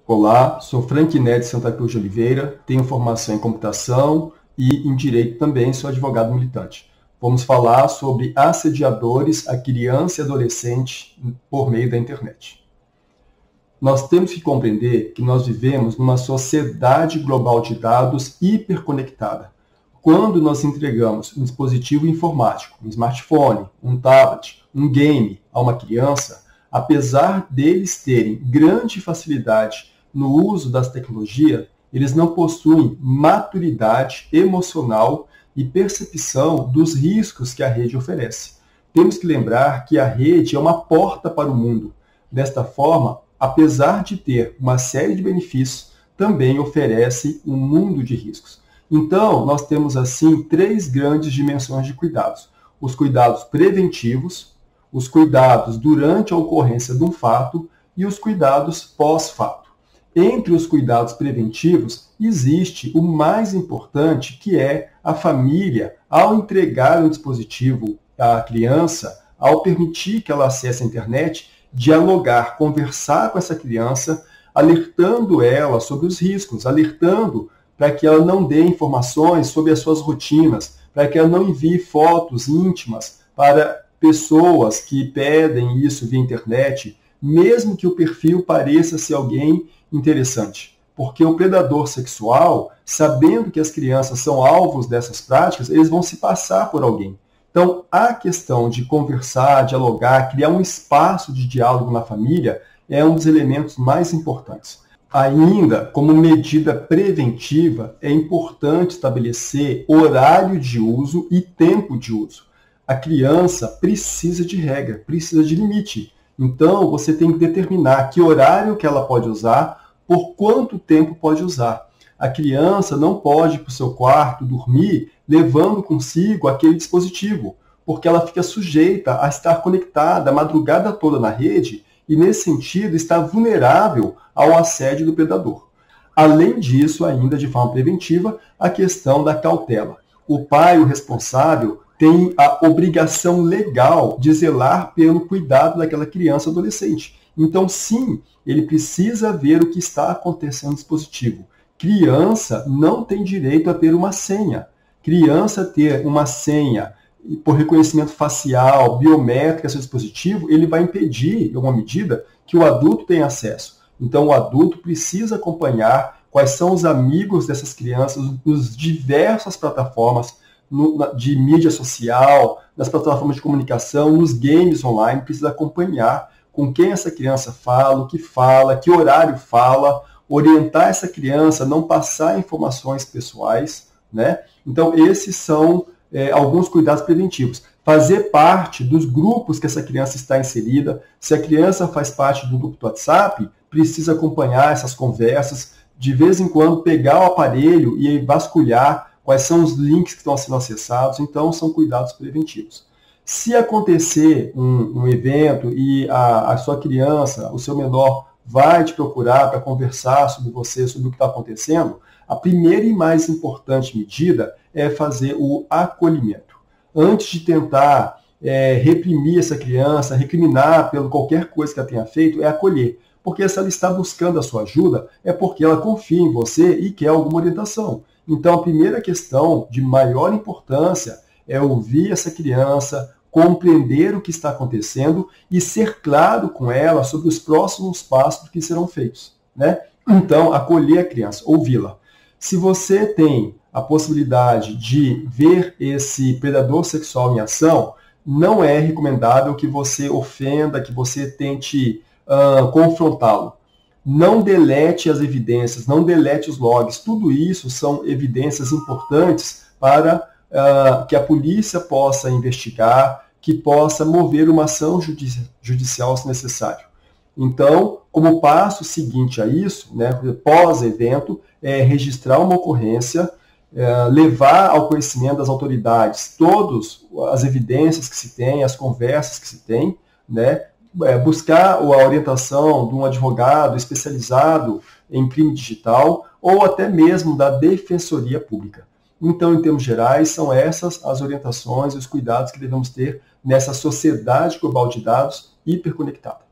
Olá, sou Frank Neto de Santa Cruz de Oliveira, tenho formação em computação e em direito também, sou advogado militante. Vamos falar sobre assediadores a criança e adolescente por meio da internet. Nós temos que compreender que nós vivemos numa sociedade global de dados hiperconectada. Quando nós entregamos um dispositivo informático, um smartphone, um tablet, um game a uma criança, apesar deles terem grande facilidade no uso das tecnologias, eles não possuem maturidade emocional e percepção dos riscos que a rede oferece. Temos que lembrar que a rede é uma porta para o mundo. Desta forma, apesar de ter uma série de benefícios, também oferece um mundo de riscos. Então, nós temos assim três grandes dimensões de cuidados. Os cuidados preventivos, os cuidados durante a ocorrência de um fato e os cuidados pós-fato. Entre os cuidados preventivos, existe o mais importante, que é a família, ao entregar um dispositivo à criança, ao permitir que ela acesse a internet, dialogar, conversar com essa criança, alertando ela sobre os riscos, alertando para que ela não dê informações sobre as suas rotinas, para que ela não envie fotos íntimas para pessoas que pedem isso via internet, mesmo que o perfil pareça ser alguém interessante. Porque o predador sexual, sabendo que as crianças são alvos dessas práticas, eles vão se passar por alguém. Então, a questão de conversar, dialogar, criar um espaço de diálogo na família é um dos elementos mais importantes. Ainda, como medida preventiva, é importante estabelecer horário de uso e tempo de uso. A criança precisa de regra, precisa de limite. Então, você tem que determinar que horário que ela pode usar, por quanto tempo pode usar. A criança não pode ir para o seu quarto dormir levando consigo aquele dispositivo, porque ela fica sujeita a estar conectada a madrugada toda na rede e, nesse sentido, está vulnerável ao assédio do predador. Além disso, ainda de forma preventiva, a questão da cautela. O pai, o responsável, tem a obrigação legal de zelar pelo cuidado daquela criança ou adolescente. Então, sim, ele precisa ver o que está acontecendo no dispositivo. Criança não tem direito a ter uma senha. Criança ter uma senha por reconhecimento facial, biométrica, seu dispositivo, ele vai impedir, em alguma medida, que o adulto tenha acesso. Então, o adulto precisa acompanhar quais são os amigos dessas crianças nas diversas plataformas de mídia social, nas plataformas de comunicação, nos games online, precisa acompanhar com quem essa criança fala, que horário fala, orientar essa criança, não passar informações pessoais, né? Então, esses são alguns cuidados preventivos. Fazer parte dos grupos que essa criança está inserida. Se a criança faz parte do grupo do WhatsApp, precisa acompanhar essas conversas, de vez em quando pegar o aparelho e vasculhar quais são os links que estão sendo acessados. Então, são cuidados preventivos. Se acontecer um evento e a sua criança, o seu menor, vai te procurar para conversar sobre você, sobre o que está acontecendo, a primeira e mais importante medida é fazer o acolhimento. Antes de tentar reprimir essa criança, recriminar pelo qualquer coisa que ela tenha feito, é acolher. Porque se ela está buscando a sua ajuda, é porque ela confia em você e quer alguma orientação. Então, a primeira questão de maior importância é ouvir essa criança, compreender o que está acontecendo e ser claro com ela sobre os próximos passos que serão feitos, né? Então, acolher a criança, ouvi-la. Se você tem a possibilidade de ver esse predador sexual em ação, não é recomendável que você ofenda, que você tente confrontá-lo. Não delete as evidências, não delete os logs. Tudo isso são evidências importantes para que a polícia possa investigar, que possa mover uma ação judicial se necessário. Então, como passo seguinte a isso, né, pós-evento, é registrar uma ocorrência, levar ao conhecimento das autoridades todas as evidências que se tem, as conversas que se tem, né, buscar a orientação de um advogado especializado em crime digital ou até mesmo da Defensoria Pública. Então, em termos gerais, são essas as orientações e os cuidados que devemos ter nessa sociedade global de dados hiperconectada.